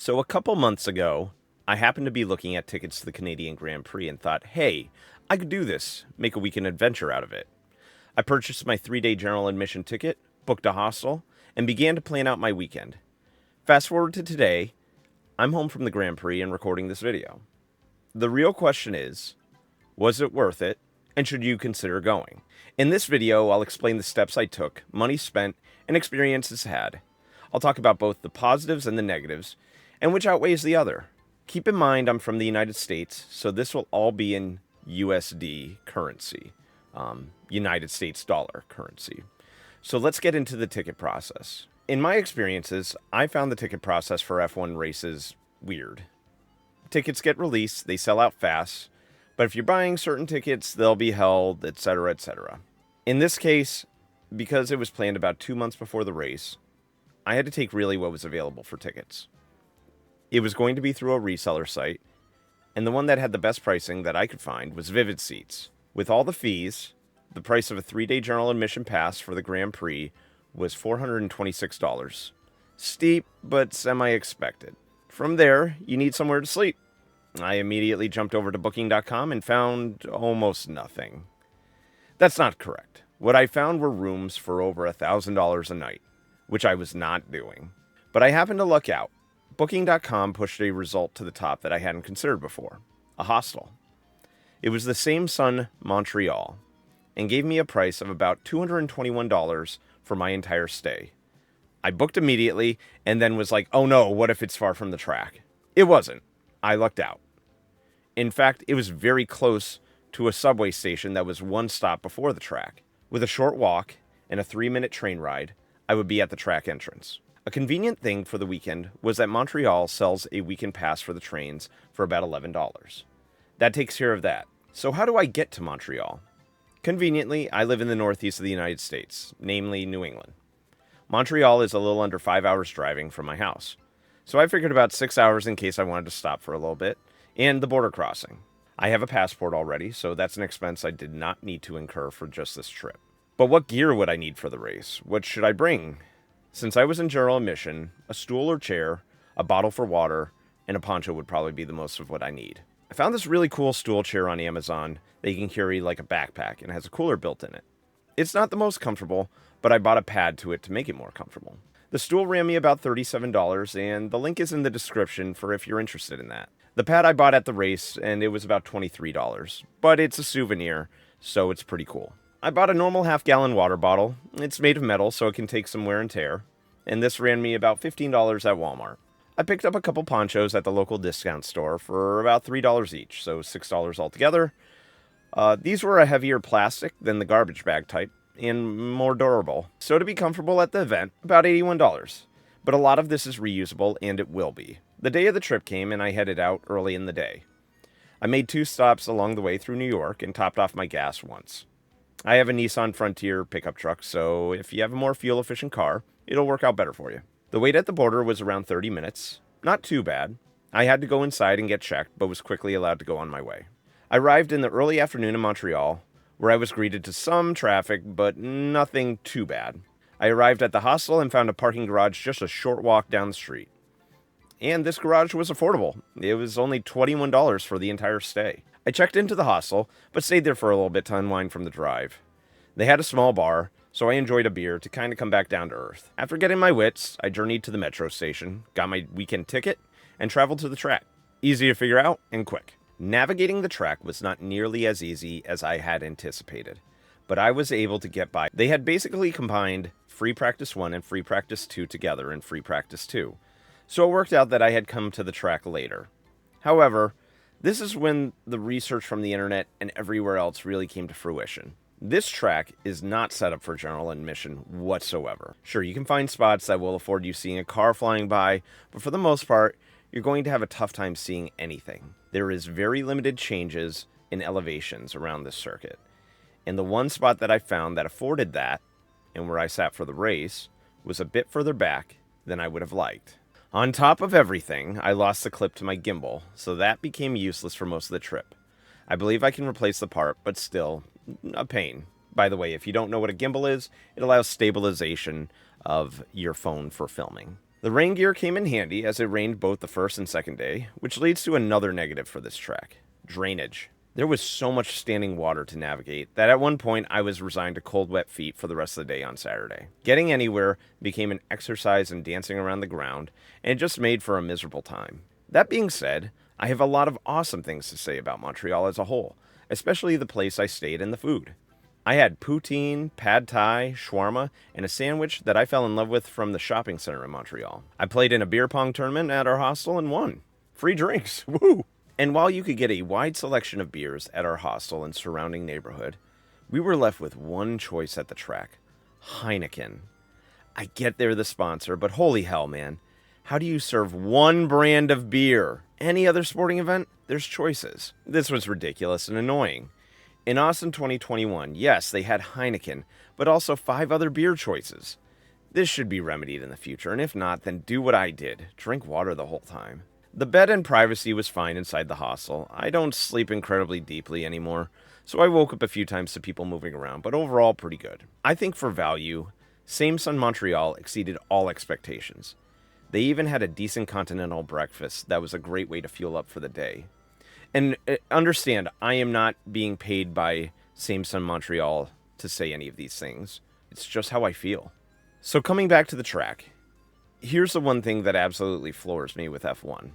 So a couple months ago, I happened to be looking at tickets to the Canadian Grand Prix and thought, hey, I could do this, make a weekend adventure out of it. I purchased my 3-day general admission ticket, booked a hostel, and began to plan out my weekend. Fast forward to today, I'm home from the Grand Prix and recording this video. The real question is, was it worth it, and should you consider going? In this video, I'll explain the steps I took, money spent, and experiences had. I'll talk about both the positives and the negatives, and which outweighs the other. Keep in mind I'm from the United States, so this will all be in USD currency, United States dollar currency. So let's get into the ticket process. In my experiences, I found the ticket process for F1 races weird. Tickets get released, they sell out fast, but if you're buying certain tickets, they'll be held, etc., etc. In this case, because it was planned about 2 months before the race, I had to take really what was available for tickets. It was going to be through a reseller site, and the one that had the best pricing that I could find was Vivid Seats. With all the fees, the price of a 3-day general admission pass for the Grand Prix was $426. Steep, but semi-expected. From there, you need somewhere to sleep. I immediately jumped over to Booking.com and found almost nothing. That's not correct. What I found were rooms for over $1,000 a night, which I was not doing. But I happened to luck out. Booking.com pushed a result to the top that I hadn't considered before, a hostel. It was the same Sun Montreal, and gave me a price of about $221 for my entire stay. I booked immediately, and then was like, oh no, what if it's far from the track? It wasn't. I lucked out. In fact, it was very close to a subway station that was one stop before the track. With a short walk and a 3-minute train ride, I would be at the track entrance. A convenient thing for the weekend was that Montreal sells a weekend pass for the trains for about $11. That takes care of that. So how do I get to Montreal? Conveniently, I live in the northeast of the United States, namely New England. Montreal is a little under 5 hours driving from my house. So I figured about 6 hours in case I wanted to stop for a little bit, and the border crossing. I have a passport already, so that's an expense I did not need to incur for just this trip. But what gear would I need for the race? What should I bring? Since I was in general admission, a stool or chair, a bottle for water, and a poncho would probably be the most of what I need. I found this really cool stool chair on Amazon that you can carry like a backpack and has a cooler built in it. It's not the most comfortable, but I bought a pad to it to make it more comfortable. The stool ran me about $37, and the link is in the description for if you're interested in that. The pad I bought at the race, and it was about $23, but it's a souvenir, so it's pretty cool. I bought a normal half-gallon water bottle. It's made of metal, so it can take some wear and tear, and this ran me about $15 at Walmart. I picked up a couple ponchos at the local discount store for about $3 each, so $6 altogether. These were a heavier plastic than the garbage bag type, and more durable. So to be comfortable at the event, about $81. But a lot of this is reusable, and it will be. The day of the trip came, and I headed out early in the day. I made 2 stops along the way through New York and topped off my gas once. I have a Nissan Frontier pickup truck, so if you have a more fuel-efficient car, it'll work out better for you. The wait at the border was around 30 minutes. Not too bad. I had to go inside and get checked, but was quickly allowed to go on my way. I arrived in the early afternoon in Montreal, where I was greeted to some traffic, but nothing too bad. I arrived at the hostel and found a parking garage just a short walk down the street. And this garage was affordable. It was only $21 for the entire stay. I checked into the hostel, but stayed there for a little bit to unwind from the drive. They had a small bar, so I enjoyed a beer to kind of come back down to earth. After getting my wits, I journeyed to the metro station, got my weekend ticket, and traveled to the track. Easy to figure out and quick. Navigating the track was not nearly as easy as I had anticipated, but I was able to get by. They had basically combined Free Practice 1 and Free Practice 2 together in Free Practice 2, so it worked out that I had come to the track later. However, this is when the research from the internet and everywhere else really came to fruition. This track is not set up for general admission whatsoever. Sure, you can find spots that will afford you seeing a car flying by, but for the most part, you're going to have a tough time seeing anything. There is very limited changes in elevations around this circuit. And the one spot that I found that afforded that, and where I sat for the race, was a bit further back than I would have liked. On top of everything, I lost the clip to my gimbal, so that became useless for most of the trip. I believe I can replace the part, but still, a pain. By the way, if you don't know what a gimbal is, it allows stabilization of your phone for filming. The rain gear came in handy as it rained both the first and second day, which leads to another negative for this track: drainage. There was so much standing water to navigate that at one point I was resigned to cold, wet feet for the rest of the day on Saturday. Getting anywhere became an exercise in dancing around the ground, and it just made for a miserable time. That being said, I have a lot of awesome things to say about Montreal as a whole, especially the place I stayed and the food. I had poutine, pad thai, shawarma, and a sandwich that I fell in love with from the shopping center in Montreal. I played in a beer pong tournament at our hostel and won. Free drinks, woo! And while you could get a wide selection of beers at our hostel and surrounding neighborhood, we were left with one choice at the track: Heineken. I get they're the sponsor, but holy hell, man. How do you serve one brand of beer? Any other sporting event, there's choices. This was ridiculous and annoying. In Austin 2021, yes, they had Heineken, but also 5 other beer choices. This should be remedied in the future, and if not, then do what I did: drink water the whole time. The bed and privacy was fine inside the hostel. I don't sleep incredibly deeply anymore, so I woke up a few times to people moving around, but overall pretty good. I think for value, Same Sun Montreal exceeded all expectations. They even had a decent continental breakfast that was a great way to fuel up for the day. And understand, I am not being paid by Same Sun Montreal to say any of these things. It's just how I feel. So coming back to the track, here's the one thing that absolutely floors me with F1.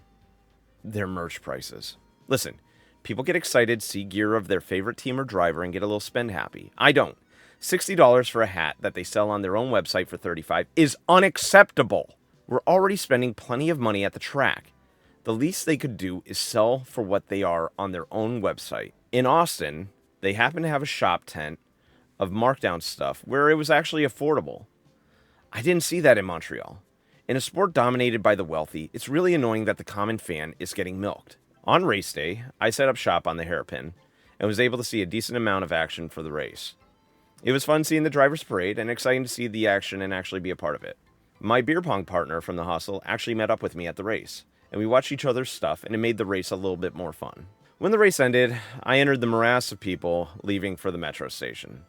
Their merch prices. Listen, people get excited, see gear of their favorite team or driver, and get a little spend happy. I don't. $60 for a hat that they sell on their own website for $35 is unacceptable. We're already spending plenty of money at the track. The least they could do is sell for what they are on their own website. In Austin, they happen to have a shop tent of markdown stuff where it was actually affordable. I didn't see that in Montreal. In a sport dominated by the wealthy, it's really annoying that the common fan is getting milked. On race day, I set up shop on the hairpin and was able to see a decent amount of action for the race. It was fun seeing the driver's parade and exciting to see the action and actually be a part of it. My beer pong partner from the hostel actually met up with me at the race, and we watched each other's stuff, and it made the race a little bit more fun. When the race ended, I entered the morass of people leaving for the metro station.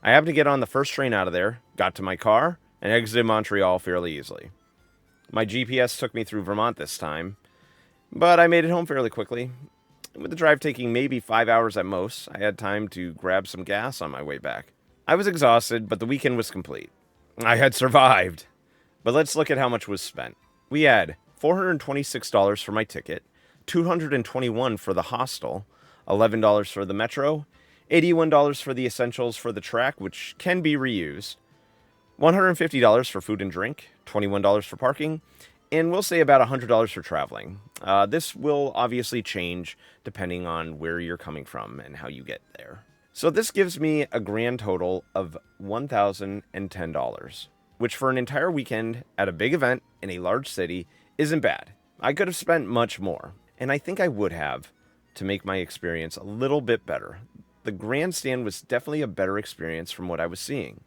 I happened to get on the first train out of there, got to my car, and exited Montreal fairly easily. My GPS took me through Vermont this time, but I made it home fairly quickly. With the drive taking maybe 5 hours at most, I had time to grab some gas on my way back. I was exhausted, but the weekend was complete. I had survived. But let's look at how much was spent. We had $426 for my ticket, $221 for the hostel, $11 for the metro, $81 for the essentials for the track, which can be reused, $150 for food and drink, $21 for parking, and we'll say about $100 for traveling. This will obviously change depending on where you're coming from and how you get there. So this gives me a grand total of $1,010, which for an entire weekend at a big event in a large city isn't bad. I could have spent much more, and I think I would have to make my experience a little bit better. The grandstand was definitely a better experience from what I was seeing.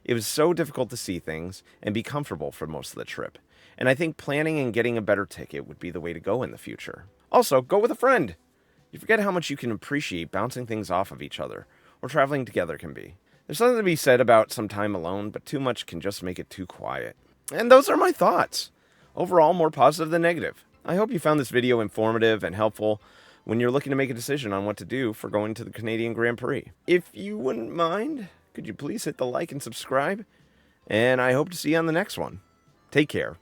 It was so difficult to see things and be comfortable for most of the trip, and I think planning and getting a better ticket would be the way to go in the future. Also, go with a friend. You forget how much you can appreciate bouncing things off of each other, or traveling together can be. There's something to be said about some time alone, but too much can just make it too quiet. And those are my thoughts. Overall, more positive than negative. I hope you found this video informative and helpful when you're looking to make a decision on what to do for going to the Canadian Grand Prix. If you wouldn't mind, could you please hit the like and subscribe? And I hope to see you on the next one. Take care.